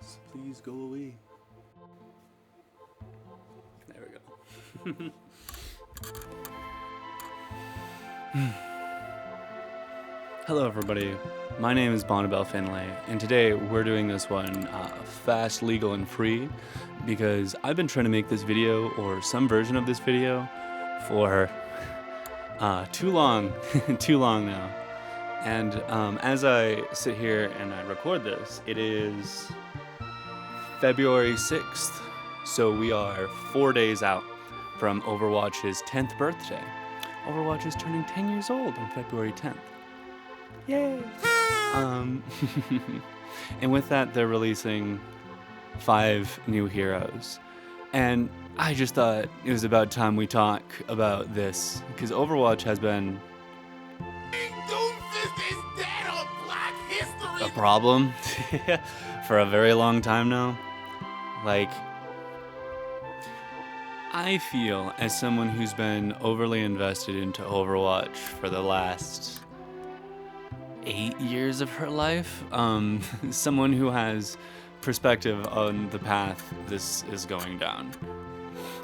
Please, please go away. There we go. Hello everybody, my name is Bonnabelle Finlay, and today we're doing this one fast, legal, and free because I've been trying to make this video, or some version of this video, for too long, too long now. And as I sit here and I record this, it is February 6th, so we are 4 days out from Overwatch's 10th birthday. Overwatch is turning 10 years old on February 10th. Yay! And with that, they're releasing 5 new heroes. And I just thought it was about time we talk about this, because Overwatch has been a problem for a very long time now. Like, I feel, as someone who's been overly invested into Overwatch for the last 8 years of her life, someone who has perspective on the path this is going down.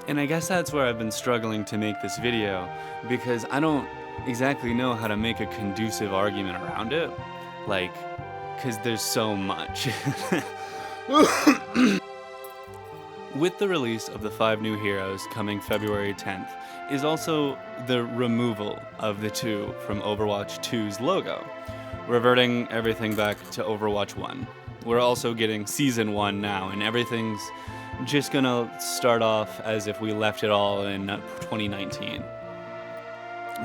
And I guess that's where I've been struggling to make this video, because I don't exactly know how to make a conducive argument around it. Like, because there's so much. With the release of the 5 new heroes coming February 10th is also the removal of the 2 from Overwatch 2's logo, reverting everything back to Overwatch 1. We're also getting Season 1 now, and everything's just gonna start off as if we left it all in 2019.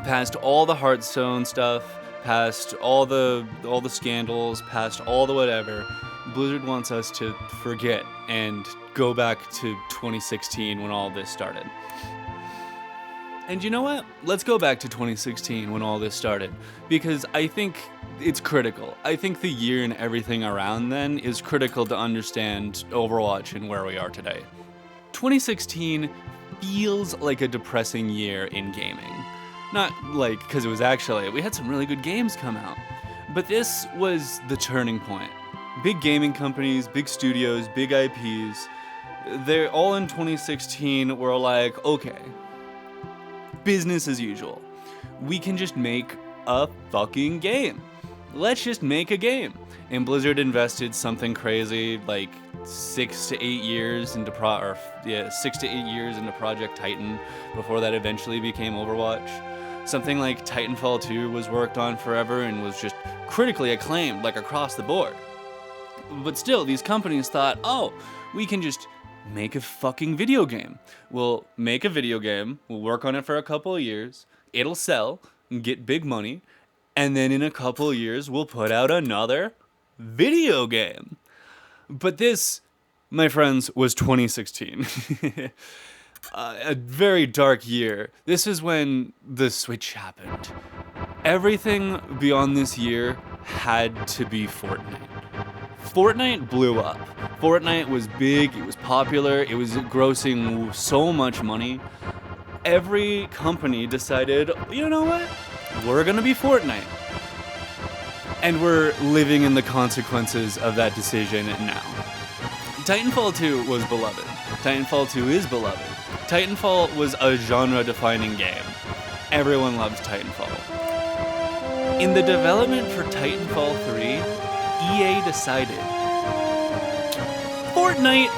Past all the Hearthstone stuff, past all the scandals, past all the whatever, Blizzard wants us to forget and go back to 2016 when all this started. And you know what? Let's go back to 2016 when all this started, because I think it's critical. I think the year and everything around then is critical to understand Overwatch and where we are today. 2016 feels like a depressing year in gaming. Not like, because it was actually, we had some really good games come out. But this was the turning point. Big gaming companies, big studios, big IPs, they're all in 2016 were like, okay, business as usual. We can just make a fucking game. Let's just make a game. And Blizzard invested something crazy like 6 to 8 years into 6 to 8 years into Project Titan before that eventually became Overwatch. Something like Titanfall 2 was worked on forever and was just critically acclaimed, like across the board. But still, these companies thought, oh, we can just make a fucking video game. We'll make a video game, we'll work on it for a couple of years, it'll sell, get big money, and then in a couple of years, we'll put out another video game. But this, my friends, was 2016. A very dark year. This is when the switch happened. Everything beyond this year had to be Fortnite. Fortnite blew up. Fortnite was big, it was popular, it was grossing so much money. Every company decided, you know what? We're gonna be Fortnite. And we're living in the consequences of that decision now. Titanfall 2 was beloved. Titanfall 2 is beloved. Titanfall was a genre-defining game. Everyone loves Titanfall. In the development for Titanfall 3, EA decided, Fortnite!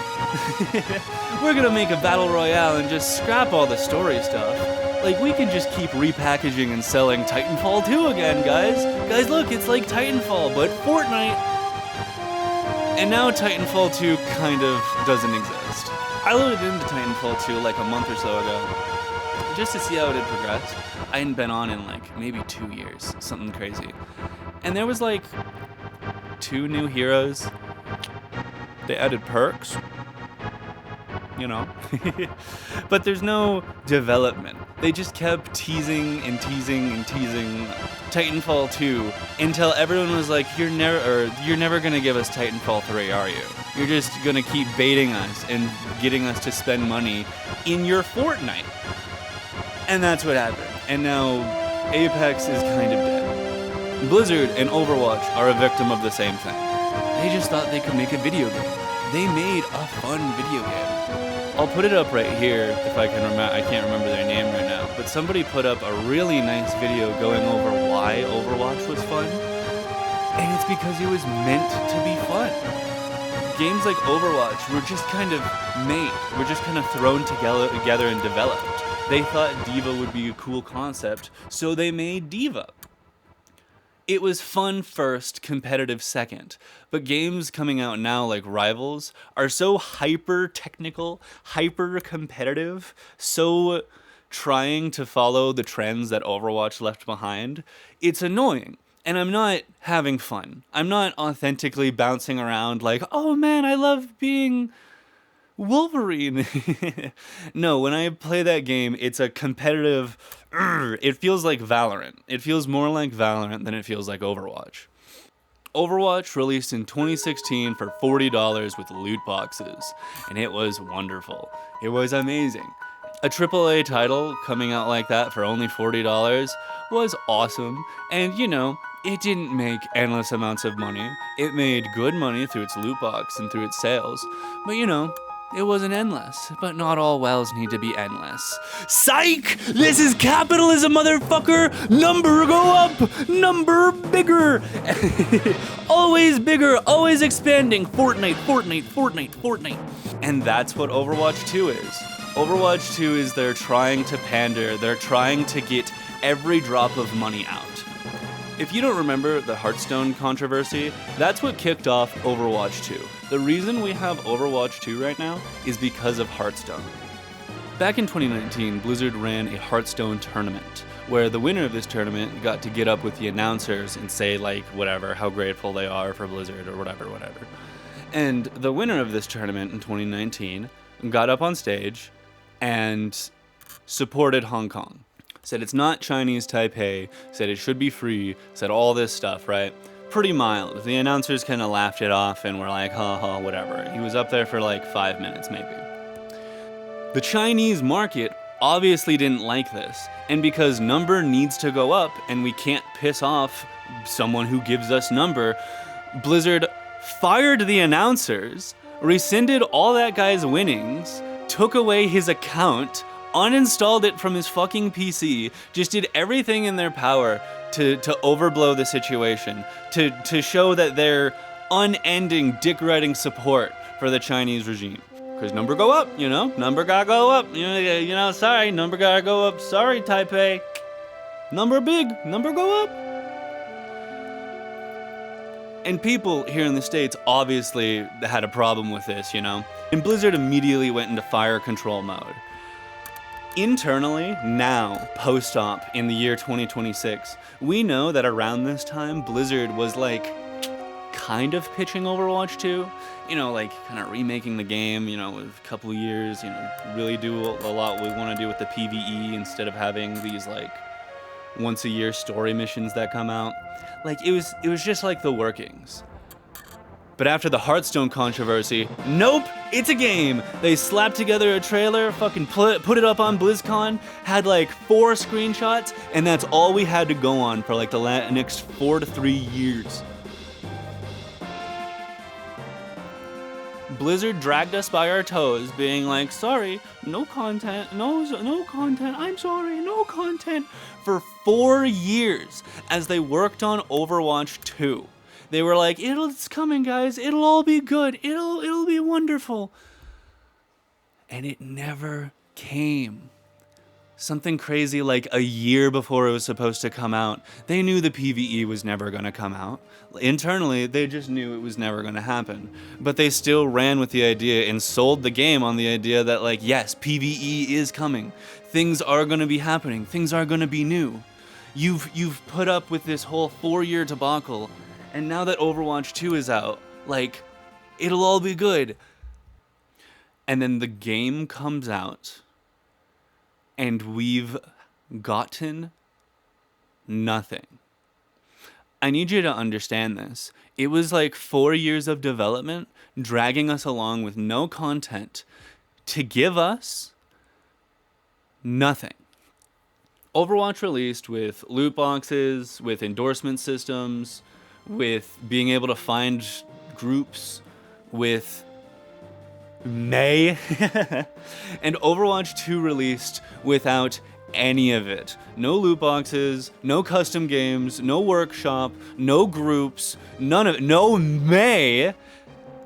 We're gonna make a battle royale and just scrap all the story stuff. Like, we can just keep repackaging and selling Titanfall 2 again, guys. Guys, look, it's like Titanfall, but Fortnite. And now Titanfall 2 kind of doesn't exist. I loaded into Titanfall 2 like a month or so ago, just to see how it had progressed. I hadn't been on in like maybe 2 years, something crazy. And there was like 2 new heroes. They added perks, you know. But there's no development. They just kept teasing and teasing and teasing Titanfall 2 until everyone was like, you're never gonna give us Titanfall 3, are you? You're just gonna keep baiting us and getting us to spend money in your Fortnite. And that's what happened. And now Apex is kind of dead. Blizzard and Overwatch are a victim of the same thing. They just thought they could make a video game. they made a fun video game. I'll put it up right here if I can remember. I can't remember their name right now, but somebody put up a really nice video going over why Overwatch was fun, and it's because it was meant to be fun. Games like Overwatch were just kind of made, were just kind of thrown together and developed. They thought D.Va would be a cool concept, so they made D.Va. It was fun first, competitive second. But games coming out now like Rivals are so hyper-technical, hyper-competitive, so trying to follow the trends that Overwatch left behind. It's annoying. And I'm not having fun. I'm not authentically bouncing around like, oh man, I love being Wolverine. No, when I play that game, it's a competitive, it feels like Valorant. It feels more like Valorant than it feels like Overwatch. Overwatch released in 2016 for $40 with loot boxes, and it was wonderful. It was amazing. A AAA title coming out like that for only $40 was awesome, and you know, it didn't make endless amounts of money. It made good money through its loot box and through its sales, but you know, it wasn't endless, but not all wells need to be endless. Psych! This is capitalism, motherfucker! Number go up! Number bigger! Always bigger, always expanding. Fortnite, Fortnite, Fortnite, Fortnite. And that's what Overwatch 2 is. Overwatch 2 is they're trying to pander, they're trying to get every drop of money out. If you don't remember the Hearthstone controversy, that's what kicked off Overwatch 2. The reason we have Overwatch 2 right now is because of Hearthstone. Back in 2019, Blizzard ran a Hearthstone tournament, where the winner of this tournament got to get up with the announcers and say, like, whatever, how grateful they are for Blizzard or whatever. And the winner of this tournament in 2019 got up on stage and supported Hong Kong. Said it's not Chinese Taipei, said it should be free, said all this stuff, right? Pretty mild. The announcers kind of laughed it off and were like, ha, whatever. He was up there for like 5 minutes, maybe. The Chinese market obviously didn't like this, and because number needs to go up and we can't piss off someone who gives us number, Blizzard fired the announcers, rescinded all that guy's winnings, took away his account, uninstalled it from his fucking PC, just did everything in their power to overblow the situation, to show that they're unending dick-riding support for the Chinese regime. Because number go up, you know? Number gotta go up. You know, sorry, number gotta go up. Sorry, Taipei. Number big, number go up. And people here in the States obviously had a problem with this, you know? And Blizzard immediately went into fire control mode. Internally, now, post-op, in the year 2026, we know that around this time, Blizzard was like, kind of pitching Overwatch 2, you know, like kind of remaking the game, you know, with a couple of years, you know, really do a lot we want to do with the PvE instead of having these like once a year story missions that come out. Like it was just like the workings. But after the Hearthstone controversy, nope, it's a game. They slapped together a trailer, fucking put it up on BlizzCon, had like 4 screenshots, and that's all we had to go on for like the next 4 to 3 years. Blizzard dragged us by our toes, being like, sorry, no content, no content, I'm sorry, no content, for 4 years as they worked on Overwatch 2. They were like, it's coming, guys, it'll all be good, it'll be wonderful. And it never came. Something crazy like a year before it was supposed to come out, they knew the PvE was never going to come out. Internally, they just knew it was never going to happen. But they still ran with the idea and sold the game on the idea that, like, yes, PvE is coming. Things are going to be happening. Things are going to be new. You've put up with this whole 4-year debacle, and now that Overwatch 2 is out, like, it'll all be good. And then the game comes out, and we've gotten nothing. I need you to understand this. It was like 4 years of development, dragging us along with no content to give us nothing. Overwatch released with loot boxes, with endorsement systems, with being able to find groups, with May. And Overwatch 2 released without any of it. No loot boxes, no custom games, no workshop, no groups, none of it. No May.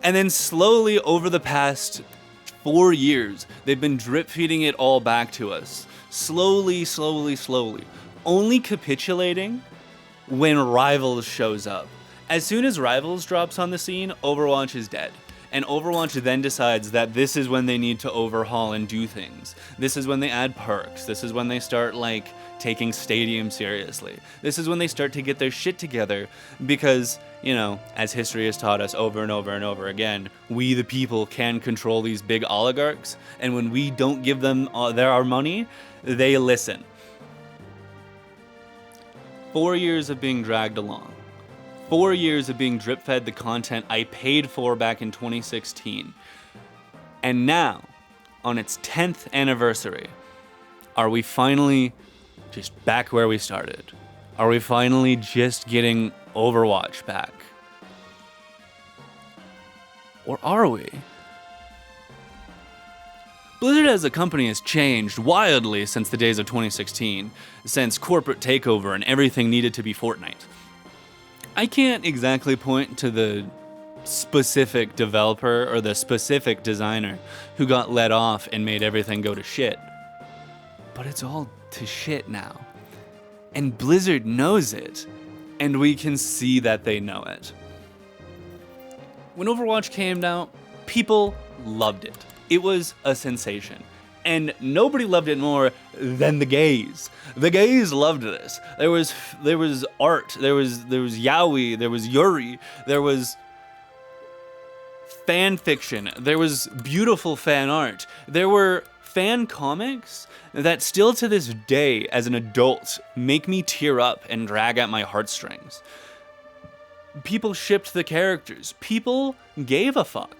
And then slowly over the past 4 years, they've been drip feeding it all back to us. Slowly, slowly, slowly. Only capitulating when Rivals shows up. As soon as Rivals drops on the scene, Overwatch is dead. And Overwatch then decides that this is when they need to overhaul and do things. This is when they add perks. This is when they start, like, taking Stadium seriously. This is when they start to get their shit together because, you know, as history has taught us over and over and over again, we the people can control these big oligarchs, and when we don't give them our money, they listen. 4 years of being dragged along. 4 years of being drip-fed the content I paid for back in 2016. And now, on its 10th anniversary, are we finally just back where we started? Are we finally just getting Overwatch back? Or are we? Blizzard as a company has changed wildly since the days of 2016, since corporate takeover and everything needed to be Fortnite. I can't exactly point to the specific developer or the specific designer who got let off and made everything go to shit. But it's all to shit now. And Blizzard knows it, and we can see that they know it. When Overwatch came out, people loved it. It was a sensation. And nobody loved it more than the gays. The gays loved this. There was art. There was yaoi. There was yuri. There was fan fiction. There was beautiful fan art. There were fan comics that still to this day, as an adult, make me tear up and drag at my heartstrings. People shipped the characters. People gave a fuck.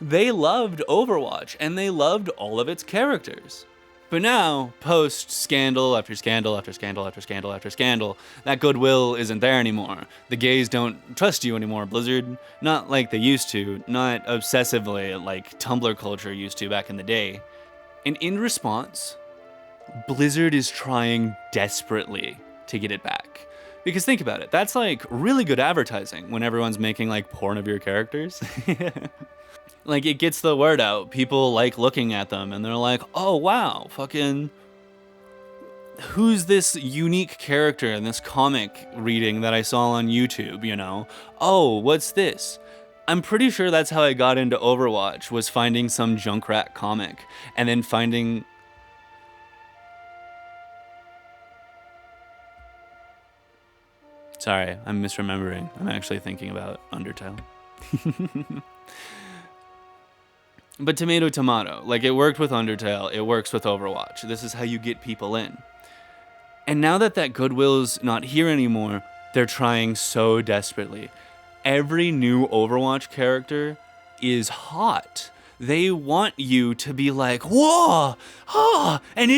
They loved Overwatch, and they loved all of its characters. But now, post scandal after scandal after scandal after scandal after scandal, that goodwill isn't there anymore. The gays don't trust you anymore, Blizzard. Not like they used to, not obsessively like Tumblr culture used to back in the day. And in response, Blizzard is trying desperately to get it back. Because think about it, that's like really good advertising when everyone's making like porn of your characters. Like, it gets the word out. People like looking at them, and they're like, oh, wow, fucking... who's this unique character in this comic reading that I saw on YouTube, you know? Oh, what's this? I'm pretty sure that's how I got into Overwatch, was finding some Junkrat comic, and then finding... Sorry, I'm misremembering. I'm actually thinking about Undertale. But tomato, like it worked with Undertale, it works with Overwatch. This is how you get people in. And now that goodwill's not here anymore, they're trying so desperately. Every new Overwatch character is hot. They want you to be like, whoa, and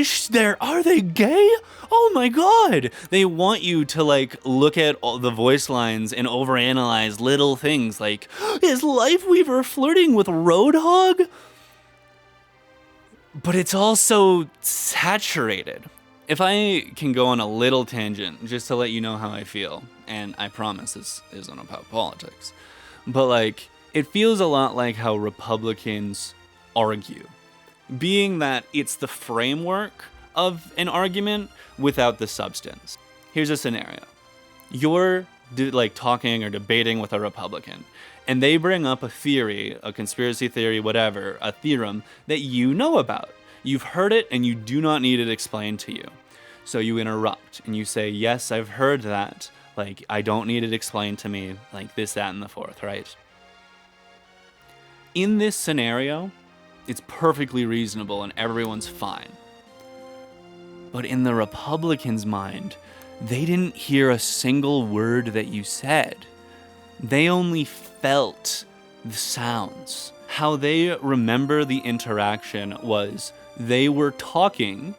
are they gay? Oh my god. They want you to like look at all the voice lines and overanalyze little things like, is Lifeweaver flirting with Roadhog? But it's also saturated. If I can go on a little tangent just to let you know how I feel, and I promise this isn't about politics, but like, it feels a lot like how Republicans argue, being that it's the framework of an argument without the substance. Here's a scenario. You're like talking or debating with a Republican, and they bring up a theory, a conspiracy theory, whatever, a theorem that you know about. You've heard it and you do not need it explained to you. So you interrupt and you say, yes, I've heard that. Like, I don't need it explained to me, like this, that, and the fourth, right? In this scenario, it's perfectly reasonable and everyone's fine. But in the Republicans' mind, they didn't hear a single word that you said. They only felt the sounds. How they remember the interaction was they were talking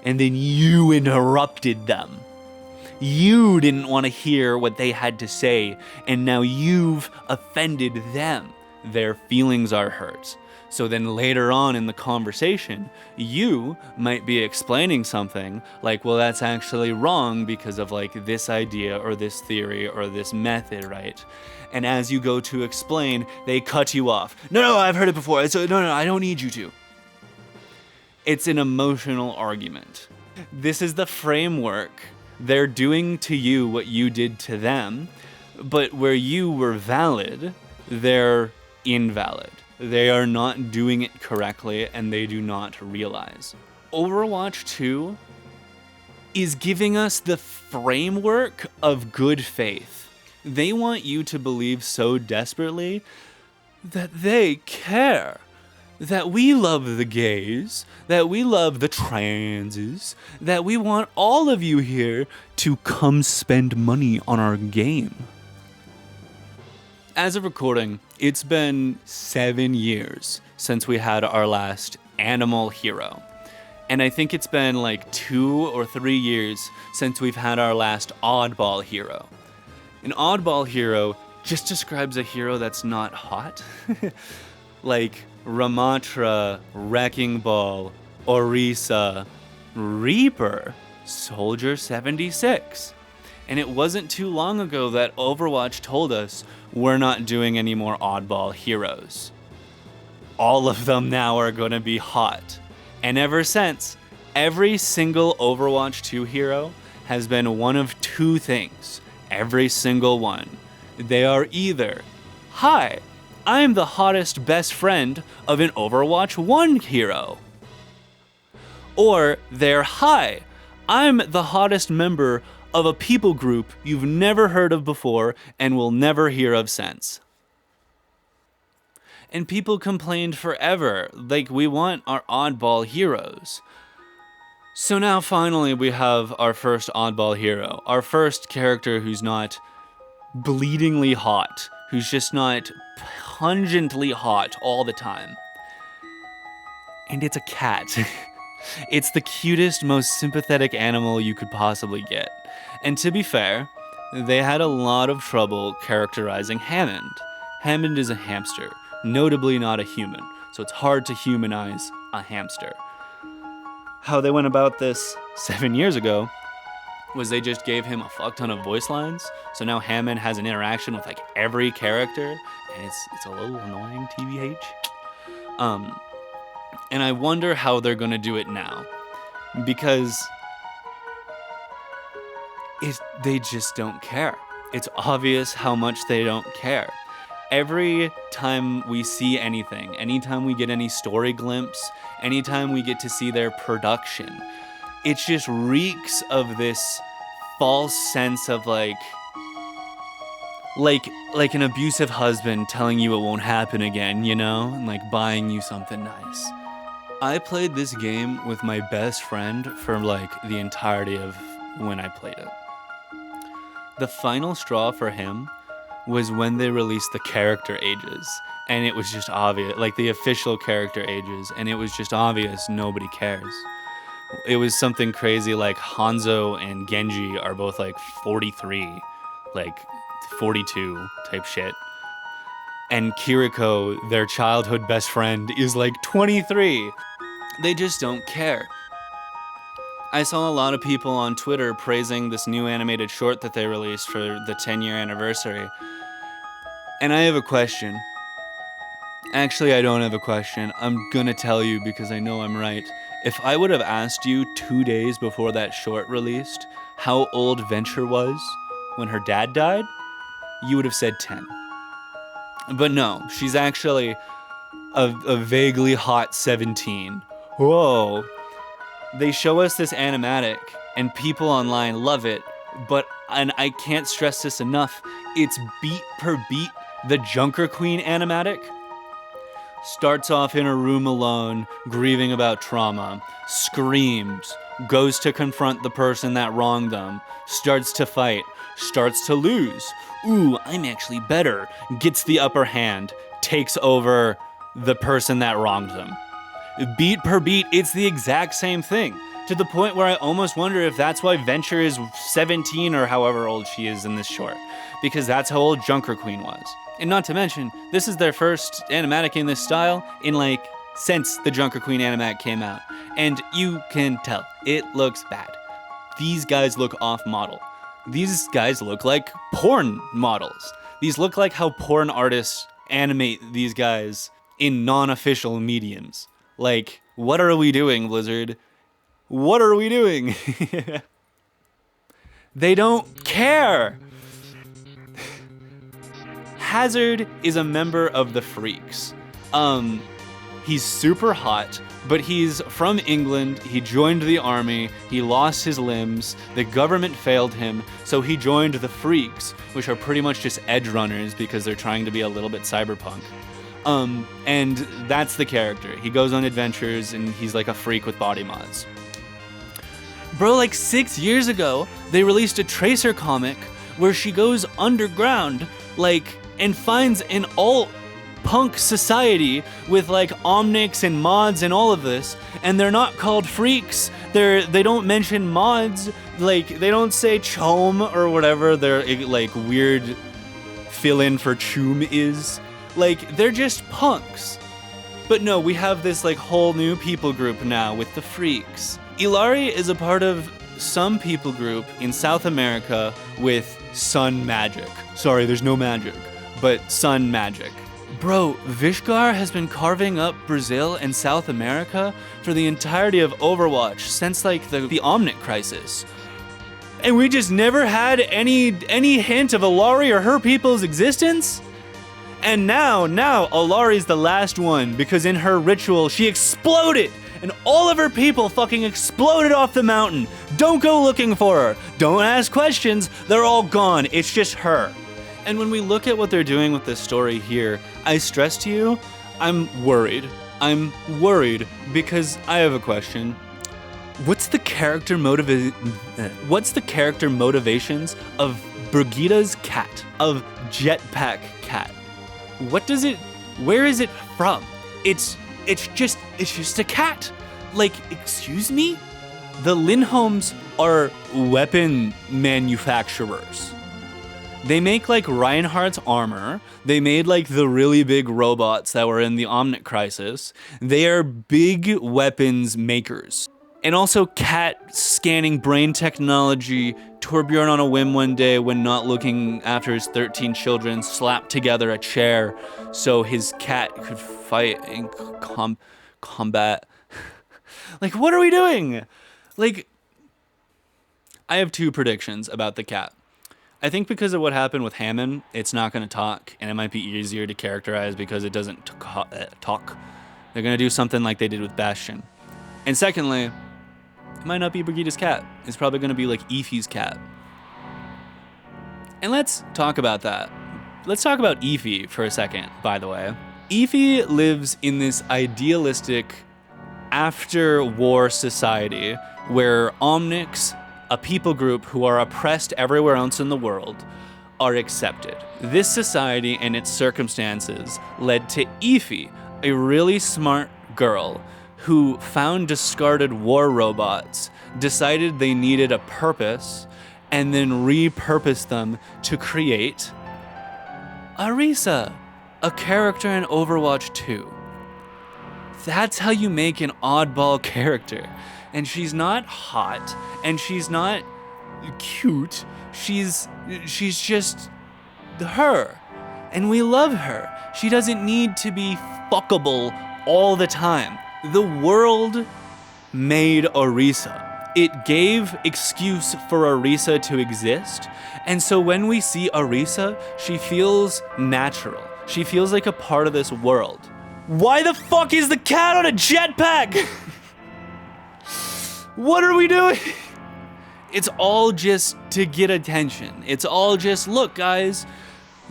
and then you interrupted them. You didn't want to hear what they had to say, and now you've offended them. Their feelings are hurt. So then later on in the conversation, you might be explaining something like, well, that's actually wrong because of like this idea or this theory or this method, right? And as you go to explain, they cut you off. No, I've heard it before. So no, I don't need you to. It's an emotional argument. This is the framework. They're doing to you what you did to them, but where you were valid, they're invalid. They are not doing it correctly, and they do not realize. Overwatch 2 is giving us the framework of good faith. They want you to believe so desperately that they care. That we love the gays, that we love the transes, that we want all of you here to come spend money on our game. As of recording, it's been 7 years since we had our last animal hero. And I think it's been like 2 or 3 years since we've had our last oddball hero. An oddball hero just describes a hero that's not hot. Like Ramatra, Wrecking Ball, Orisa, Reaper, Soldier 76. And it wasn't too long ago that Overwatch told us we're not doing any more oddball heroes. All of them now are going to be hot. And ever since, every single Overwatch 2 hero has been one of two things. Every single one. They are either, hi, I'm the hottest best friend of an Overwatch 1 hero. Or they're, hi, I'm the hottest member of a people group you've never heard of before and will never hear of since. And people complained forever, like we want our oddball heroes. So now finally we have our first oddball hero, our first character who's not bleedingly hot, who's just not pungently hot all the time. And it's a cat. It's the cutest, most sympathetic animal you could possibly get. And to be fair, they had a lot of trouble characterizing Hammond. Hammond is a hamster, notably not a human, so it's hard to humanize a hamster. How they went about this 7 years ago was they just gave him a fuck ton of voice lines, so now Hammond has an interaction with like every character, and it's a little annoying, TBH. And I wonder how they're gonna do it now, because they just don't care. It's obvious how much they don't care. Every time we see anything, anytime we get any story glimpse, anytime we get to see their production, it just reeks of this false sense of like an abusive husband telling you it won't happen again, you know? And like buying you something nice. I played this game with my best friend for like the entirety of when I played it. The final straw for him was when they released the character ages, and it was just obvious, like the official character ages, and it was just obvious nobody cares. It was something crazy like Hanzo and Genji are both like 43, like 42 type shit. And Kiriko, their childhood best friend, is like 23. They just don't care. I saw a lot of people on Twitter praising this new animated short that they released for the 10-year anniversary. And I have a question. Actually, I don't have a question. I'm gonna tell you because I know I'm right. If I would have asked you 2 days before that short released how old Venture was when her dad died, you would have said 10. But no, she's actually a vaguely hot 17. Whoa. They show us this animatic, and people online love it, and I can't stress this enough, it's beat per beat the Junker Queen animatic. Starts off in a room alone, grieving about trauma, screams, goes to confront the person that wronged them, starts to fight, starts to lose. Ooh, I'm actually better. Gets the upper hand, takes over the person that wronged them. Beat per beat, it's the exact same thing. to the point where I almost wonder if that's why Venture is 17 or however old she is in this short, because that's how old Junker Queen was. And not to mention, this is their first animatic in this style in since the Junker Queen animatic came out. And you can tell, it looks bad. These guys look off model. These guys look like porn models. These look like how porn artists animate these guys in non-official mediums. What are we doing, Blizzard? What are we doing? They don't care. Hazard is a member of the Freaks. He's super hot, but he's from England. He joined the army. He lost his limbs. The government failed him, so he joined the Freaks, which are pretty much just edge runners because they're trying to be a little bit cyberpunk. And that's the character. He goes on adventures, and he's like a freak with body mods. Bro, 6 years ago, they released a Tracer comic where she goes underground, and finds an alt-punk society with, omnics and mods and all of this, and they're not called freaks. They don't mention mods. They don't say chom or whatever their, weird fill-in for choom is. They're just punks. But no, we have this, whole new people group now with the Freaks. Ilari is a part of some people group in South America with sun magic. Sorry, there's no magic, but sun magic. Bro, Vishgar has been carving up Brazil and South America for the entirety of Overwatch since, the Omnic Crisis. And we just never had any hint of Ilari or her people's existence? And now Alari's the last one, because in her ritual, she exploded, and all of her people fucking exploded off the mountain. Don't go looking for her. Don't ask questions. They're all gone. It's just her. And when we look at what they're doing with this story here, I stress to you, I'm worried. I'm worried because I have a question. What's the character motivations of Brigida's cat, of Jetpack Cat? Where is it from? It's just a cat. Excuse me? The Lindholms are weapon manufacturers. They make Reinhardt's armor. They made the really big robots that were in the Omnic Crisis. They are big weapons makers. And also cat scanning brain technology. Torbjorn on a whim one day when not looking after his 13 children slapped together a chair so his cat could fight in combat. What are we doing? I have two predictions about the cat. I think because of what happened with Hammond, it's not going to talk, and it might be easier to characterize because it doesn't talk. They're going to do something like they did with Bastion. And secondly, it might not be Brigida's cat. It's probably going to be Efi's cat. And let's talk about that. Let's talk about Efi for a second, by the way. Efi lives in this idealistic after-war society where Omnics, a people group who are oppressed everywhere else in the world, are accepted. This society and its circumstances led to Efi, a really smart girl who found discarded war robots, decided they needed a purpose, and then repurposed them to create Arisa, a character in Overwatch 2. That's how you make an oddball character. And she's not hot, and she's not cute. She's just her. And we love her. She doesn't need to be fuckable all the time. The world made Arisa. It gave excuse for Arisa to exist. And so when we see Arisa, she feels natural. She feels like a part of this world. Why the fuck is the cat on a jetpack? What are we doing? It's all just to get attention. It's all just, look guys,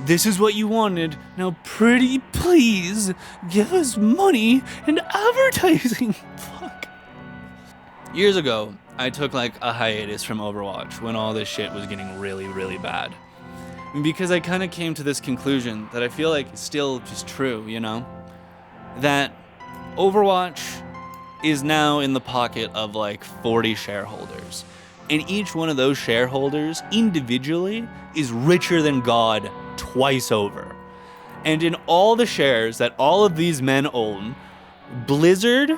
this is what you wanted. Now pretty please give us money and advertising. Fuck. Years ago, I took a hiatus from Overwatch when all this shit was getting really, really bad. Because I kind of came to this conclusion that I feel like is still just true, you know? That Overwatch is now in the pocket of like 40 shareholders. And each one of those shareholders individually is richer than God twice over. And in all the shares that all of these men own, Blizzard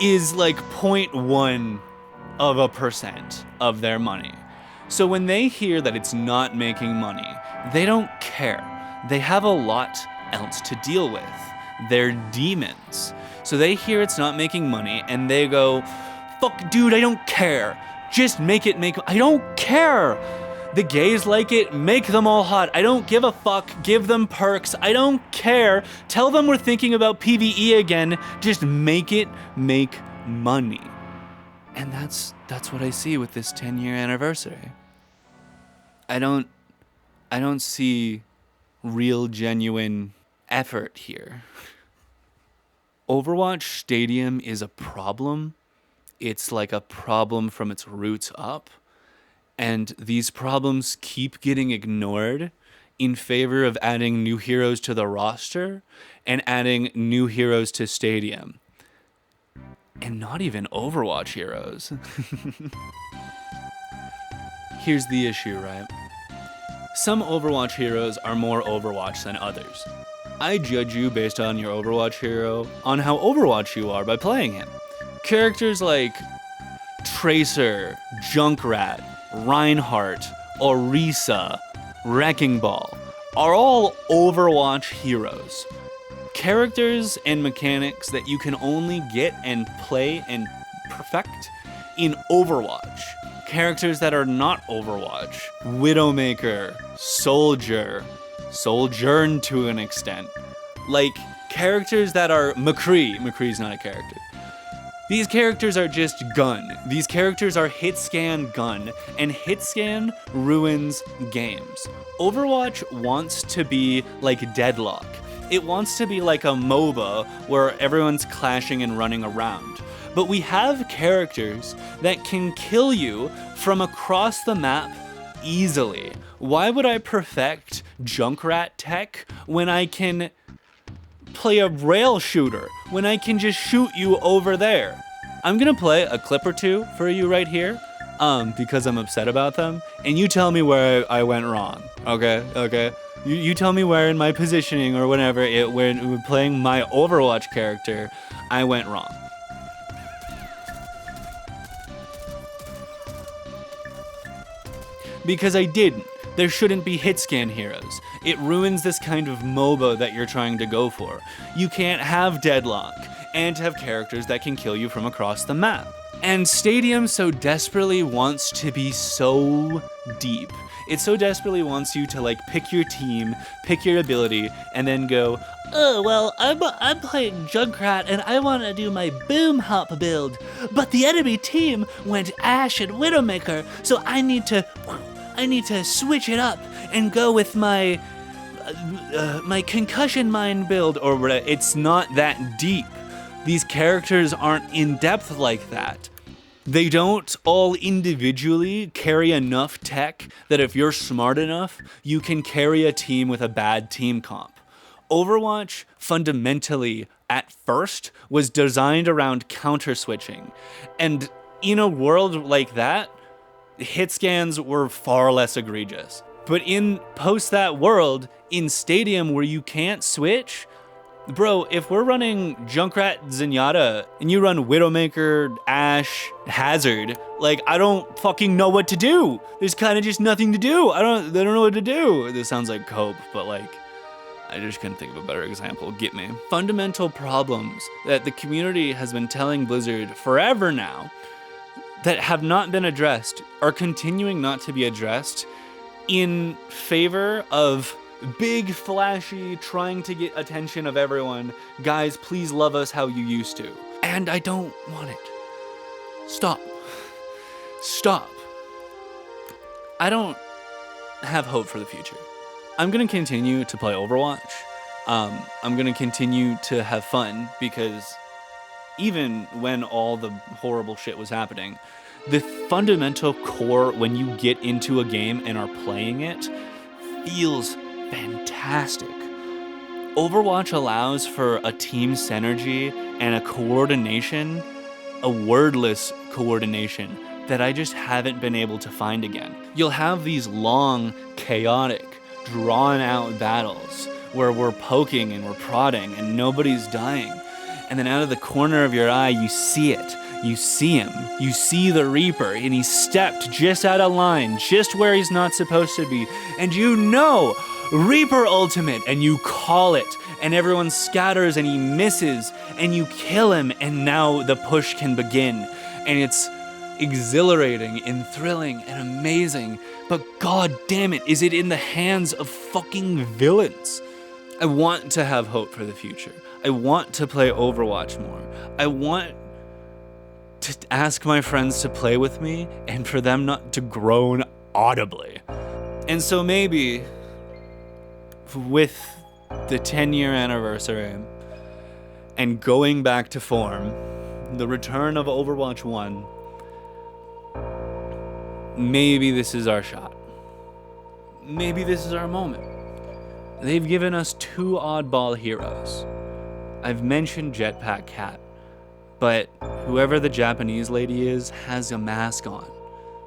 is like 0.1% of their money. So when they hear that it's not making money, they don't care. They have a lot else to deal with. They're demons. So they hear it's not making money and they go, fuck, dude, I don't care. Just make it I don't care. The gays like it, make them all hot. I don't give a fuck. Give them perks. I don't care. Tell them we're thinking about PvE again. Just make it make money. And that's what I see with this 10-year anniversary. I don't see real genuine effort here. Overwatch Stadium is a problem. It's like a problem from its roots up. And these problems keep getting ignored in favor of adding new heroes to the roster and adding new heroes to Stadium. And not even Overwatch heroes. Here's the issue, right? Some Overwatch heroes are more Overwatch than others. I judge you based on your Overwatch hero, on how Overwatch you are by playing him. Characters like Tracer, Junkrat, Reinhardt, Orisa, Wrecking Ball are all Overwatch heroes. Characters and mechanics that you can only get and play and perfect in Overwatch. Characters that are not Overwatch. Widowmaker, Soldier, Sojourn to an extent. Like, characters that are McCree. McCree's not a character. These characters are just gun. These characters are hit scan gun, and hit scan ruins games. Overwatch wants to be like Deadlock. It wants to be like a MOBA where everyone's clashing and running around. But we have characters that can kill you from across the map easily. Why would I perfect Junkrat tech when I can play a rail shooter, when I can just shoot you over there? I'm gonna play a clip or two for you right here, because I'm upset about them, and you tell me where I went wrong, okay? You tell me where in my positioning or whatever, when playing my Overwatch character, I went wrong. Because I didn't. There shouldn't be hit scan heroes. It ruins this kind of MOBA that you're trying to go for. You can't have Deadlock and have characters that can kill you from across the map. And Stadium so desperately wants to be so deep. It so desperately wants you to like pick your team, pick your ability, and then go, oh, well, I'm playing Junkrat and I want to do my Boom Hop build, but the enemy team went Ashe and Widowmaker, so I need to switch it up and go with my Concussion Mine build, or whatever. It's not that deep. These characters aren't in depth like that. They don't all individually carry enough tech that if you're smart enough, you can carry a team with a bad team comp. Overwatch, fundamentally, at first, was designed around counter-switching. And in a world like that, hit scans were far less egregious. But in post that world, in Stadium where you can't switch, bro, if we're running Junkrat Zenyatta and you run Widowmaker, Ashe, Hazard, like, I don't fucking know what to do. There's kind of just nothing to do. They don't know what to do. This sounds like cope, but like, I just couldn't think of a better example. Get me. Fundamental problems that the community has been telling Blizzard forever now that have not been addressed are continuing not to be addressed in favor of big, flashy, trying to get attention of everyone. Guys, please love us how you used to. And I don't want it. Stop. I don't have hope for the future. I'm gonna continue to play Overwatch. I'm gonna continue to have fun because even when all the horrible shit was happening, the fundamental core when you get into a game and are playing it feels fantastic. Overwatch allows for a team synergy and a coordination a wordless coordination that I just haven't been able to find again. You'll have these long, chaotic, drawn-out battles where we're poking and we're prodding and nobody's dying. And then out of the corner of your eye, you see it. You see him. You see the Reaper, and he's stepped just out of line, just where he's not supposed to be. And you know, Reaper ultimate, and you call it. And everyone scatters and he misses, and you kill him, and now the push can begin. And it's exhilarating and thrilling and amazing, but god damn it, is it in the hands of fucking villains. I want to have hope for the future. I want to play Overwatch more. I want to ask my friends to play with me and for them not to groan audibly. And so maybe with the 10-year anniversary and going back to form, the return of Overwatch 1, maybe this is our shot. Maybe this is our moment. They've given us 2 oddball heroes. I've mentioned Jetpack Cat, but whoever the Japanese lady is has a mask on,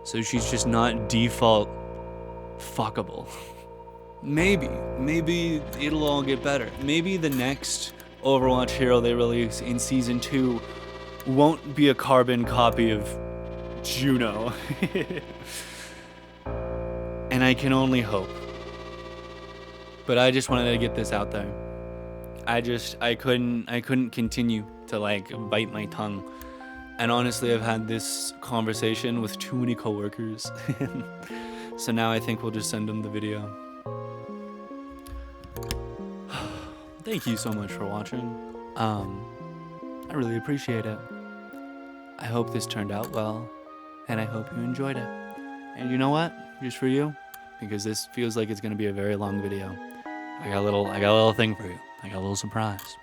so she's just not default fuckable. Maybe it'll all get better. Maybe the next Overwatch hero they release in Season 2 won't be a carbon copy of Juno. And I can only hope. But I just wanted to get this out there. I couldn't continue to bite my tongue. And honestly, I've had this conversation with too many coworkers. So now I think we'll just send them the video. Thank you so much for watching. I really appreciate it. I hope this turned out well, and I hope you enjoyed it. And you know what? Just for you, because this feels like it's gonna be a very long video, I got a little thing for you. I got a little surprise.